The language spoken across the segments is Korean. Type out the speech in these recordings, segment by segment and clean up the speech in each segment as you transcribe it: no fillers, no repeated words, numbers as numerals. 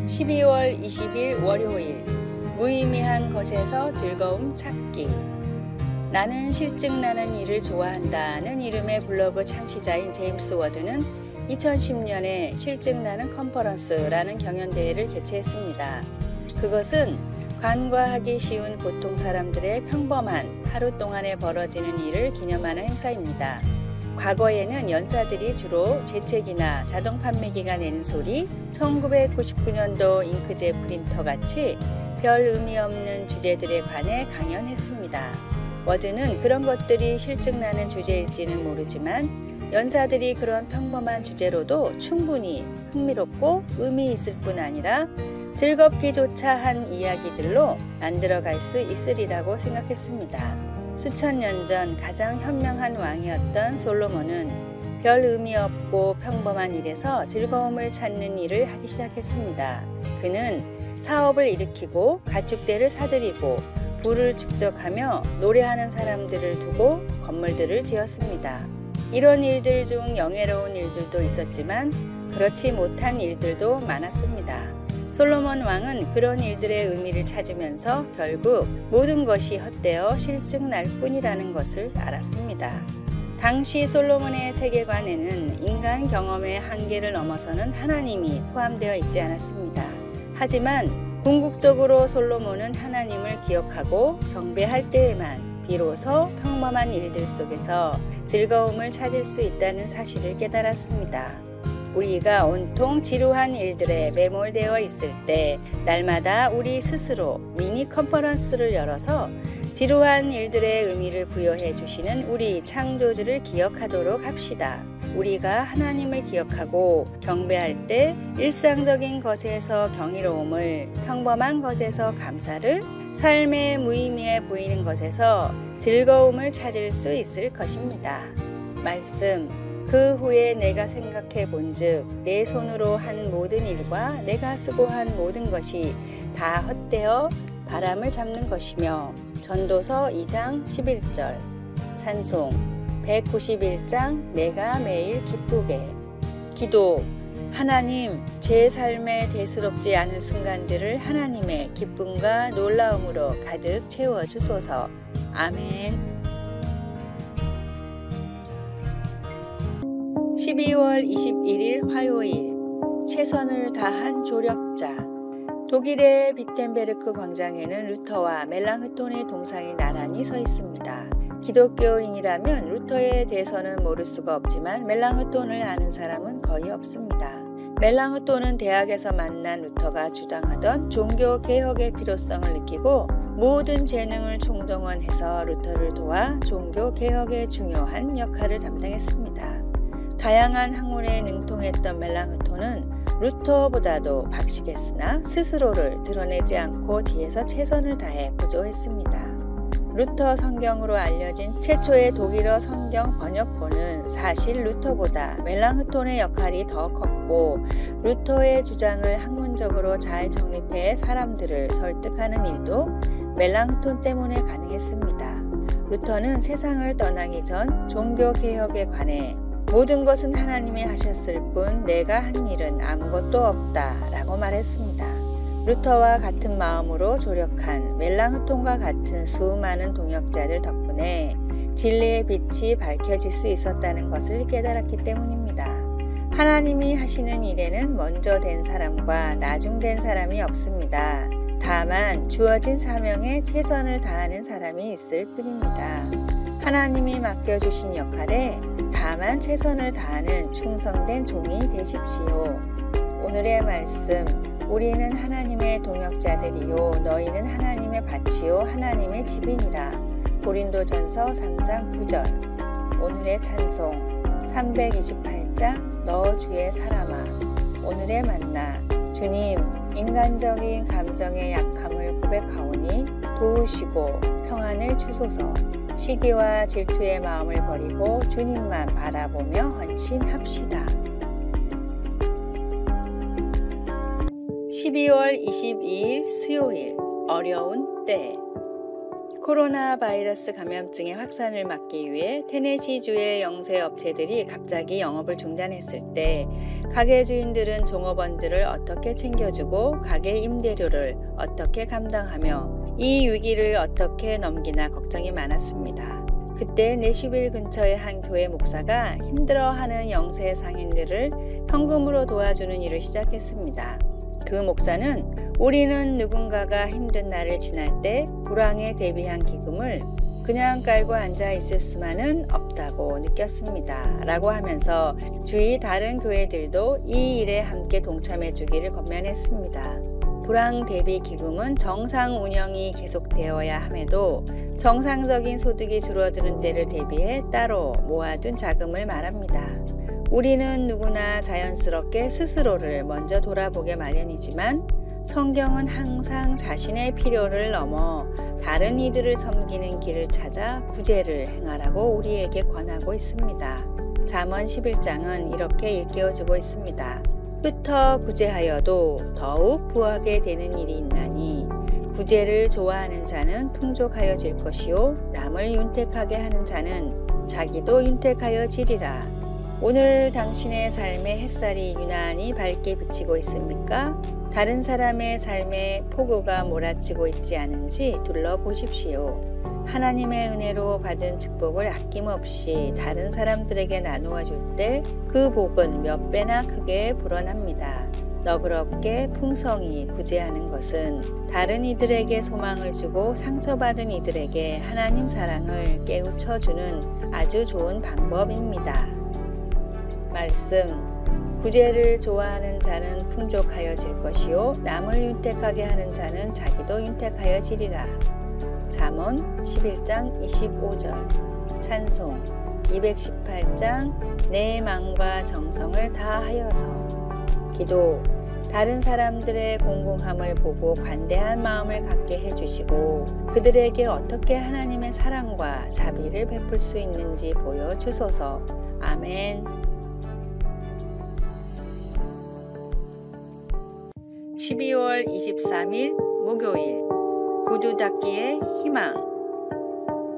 12월 20일 월요일 무의미한 것에서 즐거움 찾기. 나는 실증나는 일을 좋아한다는 이름의 블로그 창시자인 제임스 워드는 2010년에 실증나는 컨퍼런스라는 경연대회를 개최했습니다. 그것은 관과하기 쉬운 보통 사람들의 평범한 하루 동안에 벌어지는 일을 기념하는 행사입니다. 과거에는 연사들이 주로 재채기나 자동 판매기가 내는 소리, 1999년도 잉크젯 프린터 같이 별 의미 없는 주제들에 관해 강연했습니다. 워드는 그런 것들이 실증나는 주제일지는 모르지만 연사들이 그런 평범한 주제로도 충분히 흥미롭고 의미 있을 뿐 아니라 즐겁기조차 한 이야기들로 만들어갈 수 있으리라고 생각했습니다. 수천 년 전 가장 현명한 왕이었던 솔로몬은 별 의미 없고 평범한 일에서 즐거움을 찾는 일을 하기 시작했습니다. 그는 사업을 일으키고 가축대를 사들이고 부를 축적하며 노래하는 사람들을 두고 건물들을 지었습니다. 이런 일들 중 영예로운 일들도 있었지만 그렇지 못한 일들도 많았습니다. 솔로몬 왕은 그런 일들의 의미를 찾으면서 결국 모든 것이 헛되어 실증날 뿐이라는 것을 알았습니다. 당시 솔로몬의 세계관에는 인간 경험의 한계를 넘어서는 하나님이 포함되어 있지 않았습니다. 하지만 궁극적으로 솔로몬은 하나님을 기억하고 경배할 때에만 비로소 평범한 일들 속에서 즐거움을 찾을 수 있다는 사실을 깨달았습니다. 우리가 온통 지루한 일들에 매몰되어 있을 때 날마다 우리 스스로 미니 컨퍼런스를 열어서 지루한 일들의 의미를 부여해 주시는 우리 창조주를 기억하도록 합시다. 우리가 하나님을 기억하고 경배할 때 일상적인 것에서 경이로움을, 평범한 것에서 감사를, 삶의 무의미해 보이는 것에서 즐거움을 찾을 수 있을 것입니다. 말씀. 그 후에 내가 생각해 본즉 내 손으로 한 모든 일과 내가 수고한 모든 것이 다 헛되어 바람을 잡는 것이며. 전도서 2장 11절. 찬송 191장 내가 매일 기쁘게. 기도. 하나님, 제 삶에 대수롭지 않은 순간들을 하나님의 기쁨과 놀라움으로 가득 채워주소서. 아멘. 12월 21일 화요일 최선을 다한 조력자. 독일의 비텐베르크 광장에는 루터와 멜랑흐톤의 동상이 나란히 서 있습니다. 기독교인이라면 루터에 대해서는 모를 수가 없지만 멜랑흐톤을 아는 사람은 거의 없습니다. 멜랑흐톤은 대학에서 만난 루터가 주장하던 종교개혁의 필요성을 느끼고 모든 재능을 총동원해서 루터를 도와 종교개혁의 중요한 역할을 담당했습니다. 다양한 학문에 능통했던 멜랑흐톤은 루터보다도 박식했으나 스스로를 드러내지 않고 뒤에서 최선을 다해 부조했습니다. 루터 성경으로 알려진 최초의 독일어 성경 번역본은 사실 루터보다 멜랑흐톤의 역할이 더 컸고 루터의 주장을 학문적으로 잘 정립해 사람들을 설득하는 일도 멜랑흐톤 때문에 가능했습니다. 루터는 세상을 떠나기 전 종교개혁에 관해 모든 것은 하나님이 하셨을 뿐 내가 한 일은 아무것도 없다 라고 말했습니다. 루터와 같은 마음으로 조력한 멜랑흐톤과 같은 수많은 동역자들 덕분에 진리의 빛이 밝혀질 수 있었다는 것을 깨달았기 때문입니다. 하나님이 하시는 일에는 먼저 된 사람과 나중된 사람이 없습니다. 다만 주어진 사명에 최선을 다하는 사람이 있을 뿐입니다. 하나님이 맡겨주신 역할에 다만 최선을 다하는 충성된 종이 되십시오. 오늘의 말씀. 우리는 하나님의 동역자들이요 너희는 하나님의 밭이요 하나님의 집이니라. 고린도전서 3장 9절. 오늘의 찬송 328장 너 주의 사람아. 오늘의 만나. 주님, 인간적인 감정의 약함을 고백하오니 도우시고 평안을 주소서. 시기와 질투의 마음을 버리고 주님만 바라보며 헌신합시다. 12월 22일 수요일 어려운 때. 코로나 바이러스 감염증의 확산을 막기 위해 테네시주의 영세 업체들이 갑자기 영업을 중단했을 때 가게 주인들은 종업원들을 어떻게 챙겨주고 가게 임대료를 어떻게 감당하며 이 위기를 어떻게 넘기나 걱정이 많았습니다. 그때 내슈빌 근처의 한 교회 목사가 힘들어하는 영세 상인들을 현금으로 도와주는 일을 시작했습니다. 그 목사는 우리는 누군가가 힘든 날을 지날 때 불황에 대비한 기금을 그냥 깔고 앉아 있을 수만은 없다고 느꼈습니다. 라고 하면서 주위 다른 교회들도 이 일에 함께 동참해 주기를 권면했습니다. 불황 대비 기금은 정상 운영이 계속되어야 함에도 정상적인 소득이 줄어드는 때를 대비해 따로 모아둔 자금을 말합니다. 우리는 누구나 자연스럽게 스스로를 먼저 돌아보게 마련이지만 성경은 항상 자신의 필요를 넘어 다른 이들을 섬기는 길을 찾아 구제를 행하라고 우리에게 권하고 있습니다. 잠언 11장은 이렇게 일깨워주고 있습니다. 흩어 구제하여도 더욱 부하게 되는 일이 있나니 구제를 좋아하는 자는 풍족하여질 것이요 남을 윤택하게 하는 자는 자기도 윤택하여지리라. 오늘 당신의 삶의 햇살이 유난히 밝게 비치고 있습니까? 다른 사람의 삶에 폭우가 몰아치고 있지 않은지 둘러보십시오. 하나님의 은혜로 받은 축복을 아낌없이 다른 사람들에게 나누어 줄 때 그 복은 몇 배나 크게 불어납니다. 너그럽게 풍성히 구제하는 것은 다른 이들에게 소망을 주고 상처받은 이들에게 하나님 사랑을 깨우쳐주는 아주 좋은 방법입니다. 말씀, 구제를 좋아하는 자는 풍족하여질 것이요 남을 윤택하게 하는 자는 자기도 윤택하여지리라. 잠언 11장 25절. 찬송 218장 내 마음과 정성을 다하여서. 기도, 다른 사람들의 공공함을 보고 관대한 마음을 갖게 해주시고 그들에게 어떻게 하나님의 사랑과 자비를 베풀 수 있는지 보여주소서. 아멘. 12월 23일 목요일, 구두 닦기의 희망.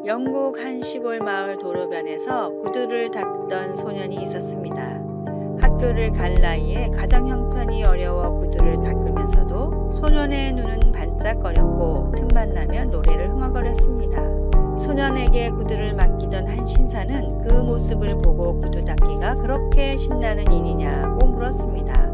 영국 한 시골 마을 도로변에서 구두를 닦던 소년이 있었습니다. 학교를 갈 나이에 가정 형편이 어려워 구두를 닦으면서도 소년의 눈은 반짝거렸고 틈만 나면 노래를 흥얼거렸습니다. 소년에게 구두를 맡기던 한 신사는 그 모습을 보고 구두 닦기가 그렇게 신나는 일이냐고 물었습니다.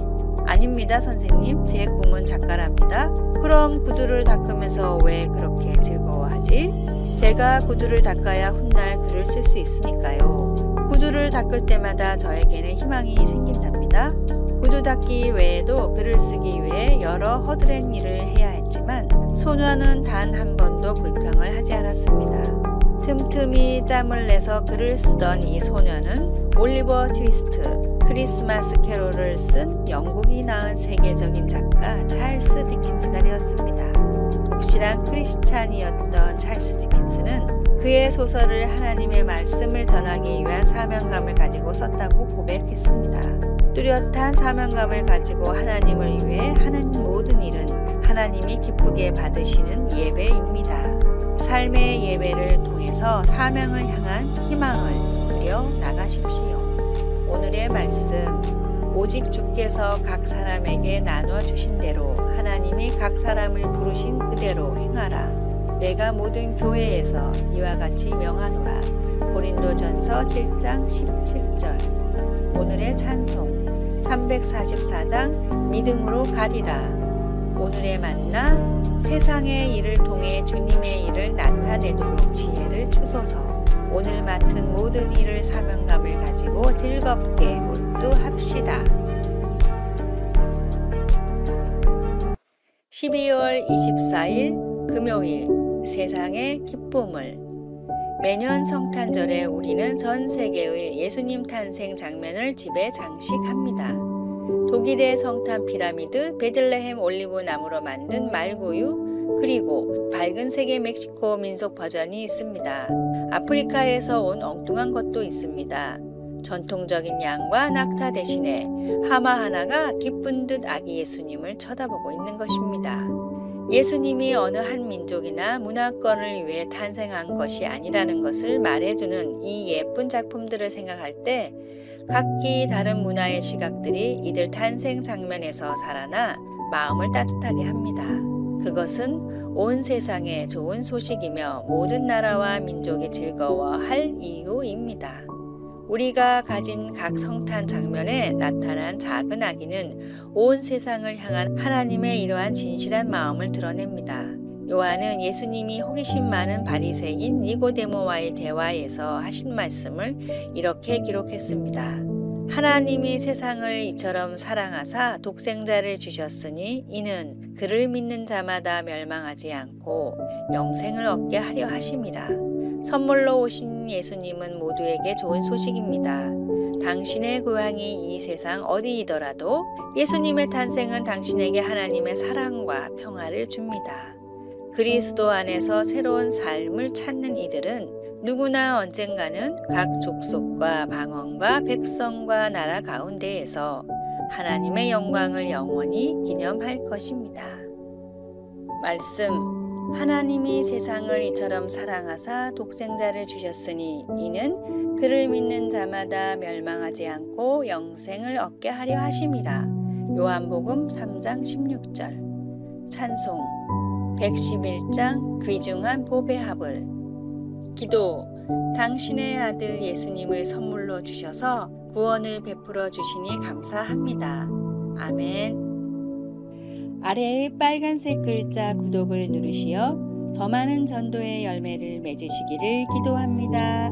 아닙니다, 선생님. 제 꿈은 작가랍니다. 그럼 구두를 닦으면서 왜 그렇게 즐거워하지? 제가 구두를 닦아야 훗날 글을 쓸 수 있으니까요. 구두를 닦을 때마다 저에게는 희망이 생긴답니다. 구두 닦기 외에도 글을 쓰기 위해 여러 허드렛 일을 해야 했지만 소년은 단 한 번도 불평을 하지 않았습니다. 틈틈이 짬을 내서 글을 쓰던 이 소년은 올리버 트위스트, 크리스마스 캐롤을 쓴 영국이 낳은 세계적인 작가 찰스 디킨스가 되었습니다. 독실한 크리스찬이었던 찰스 디킨스는 그의 소설을 하나님의 말씀을 전하기 위한 사명감을 가지고 썼다고 고백했습니다. 뚜렷한 사명감을 가지고 하나님을 위해 하는 모든 일은 하나님이 기쁘게 받으시는 예배입니다. 삶의 예배를 통해서 사명을 향한 희망을 그려 나가십시오. 오늘의 말씀, 오직 주께서 각 사람에게 나눠 주신 대로 하나님이 각 사람을 부르신 그대로 행하라. 내가 모든 교회에서 이와 같이 명하노라. 고린도전서 7장 17절. 오늘의 찬송 344장 믿음으로 가리라. 오늘의 만나, 세상의 일을 통해 주님의 일을 나타내도록 지혜를 주소서. 오늘 맡은 모든 일을 사명감을 가지고 즐겁게 몰두합시다. 12월 24일 금요일, 세상의 기쁨을. 매년 성탄절에 우리는 전 세계의 예수님 탄생 장면을 집에 장식합니다. 독일의 성탄 피라미드, 베들레헴 올리브 나무로 만든 말구유, 그리고 밝은 색의 멕시코 민속 버전이 있습니다. 아프리카에서 온 엉뚱한 것도 있습니다. 전통적인 양과 낙타 대신에 하마 하나가 기쁜 듯 아기 예수님을 쳐다보고 있는 것입니다. 예수님이 어느 한 민족이나 문화권을 위해 탄생한 것이 아니라는 것을 말해주는 이 예쁜 작품들을 생각할 때 각기 다른 문화의 시각들이 이들 탄생 장면에서 살아나 마음을 따뜻하게 합니다. 그것은 온 세상에 좋은 소식이며 모든 나라와 민족이 즐거워할 이유입니다. 우리가 가진 각 성탄 장면에 나타난 작은 아기는 온 세상을 향한 하나님의 이러한 진실한 마음을 드러냅니다. 요한은 예수님이 호기심 많은 바리새인 니고데모와의 대화에서 하신 말씀을 이렇게 기록했습니다. 하나님이 세상을 이처럼 사랑하사 독생자를 주셨으니 이는 그를 믿는 자마다 멸망하지 않고 영생을 얻게 하려 하심이라. 선물로 오신 예수님은 모두에게 좋은 소식입니다. 당신의 고향이 이 세상 어디이더라도 예수님의 탄생은 당신에게 하나님의 사랑과 평화를 줍니다. 그리스도 안에서 새로운 삶을 찾는 이들은 누구나 언젠가는 각 족속과 방언과 백성과 나라 가운데에서 하나님의 영광을 영원히 기념할 것입니다. 말씀. 하나님이 세상을 이처럼 사랑하사 독생자를 주셨으니 이는 그를 믿는 자마다 멸망하지 않고 영생을 얻게 하려 하심이라. 요한복음 3장 16절. 찬송 111장 귀중한 복의 합을. 기도. 당신의 아들 예수님을 선물로 주셔서 구원을 베풀어 주시니 감사합니다. 아멘. 아래의 빨간색 글자 구독을 누르시어 더 많은 전도의 열매를 맺으시기를 기도합니다.